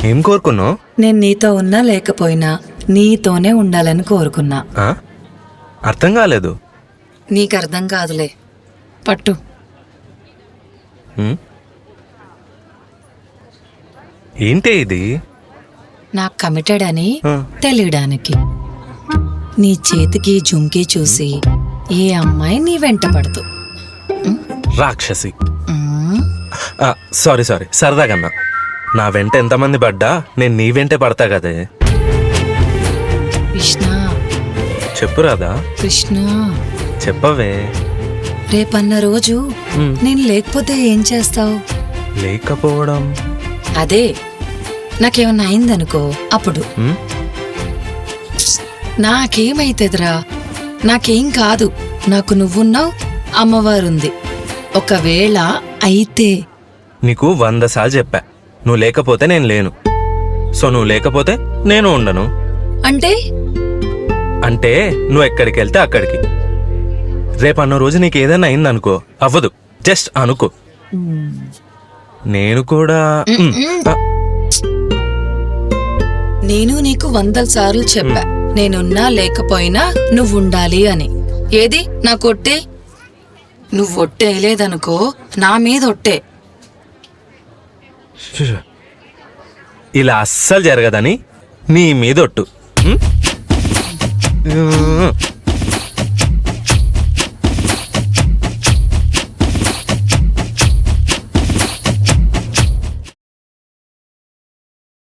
ఏం కోరుకున్నావు? నేను నీతో ఉన్నా లేకపోయినా నీతోనే ఉండాలని కోరుకున్నా. అర్థం కాలేదు. నీకు అర్థం కాదులే, పట్టు. ఏంటి ఇది? నాకు కమిటెడ్ అని తెలియడానికి. నీ చేతికి జుంకి చూసి ఏ అమ్మాయి నీ వెంట పడదు. రాక్షసి. సారీ సరదాగన్నా. నా వెంట ఎంతమంది పడ్డా నేను నీ వెంటే పడతా కదే. కృష్ణ. చెప్పు రాదా. కృష్ణ చెప్పవే. రేపన్న రోజు నేను లేకపోతే ఏం చేస్తావు? లేకపోవడం అదే, నాకేమన్నా అయిందనుకో అప్పుడు. నాకేమైతుందిరా? నాకేం కాదు, నాకు నువ్వున్నావు, అమ్మవారుంది. ఒకవేళ అయితే నీకు 100 సార్లు చెప్పా, నువ్వు లేకపోతే నేను లేను. సో నువ్వు లేకపోతే నేను ఉండను. అంటే అంటే నువ్వు ఎక్కడికి వెళ్తే అక్కడికి. రేపన్న రోజు నీకు ఏదైనా అయిందనుకో, అవ్వదు, జస్ట్ అనుకో. నేను కూడా నేను నీకు 100 సార్లు చెప్పా, నేనున్నా లేకపోయినా నువ్వు ఉండాలి అని. ఏది నా కొట్టే? నువ్వు ఒట్టేయలేదనుకో, నా మీద ఒట్టే. ఇలా అస్సలు జరగదని నీ మీద ఒట్టు.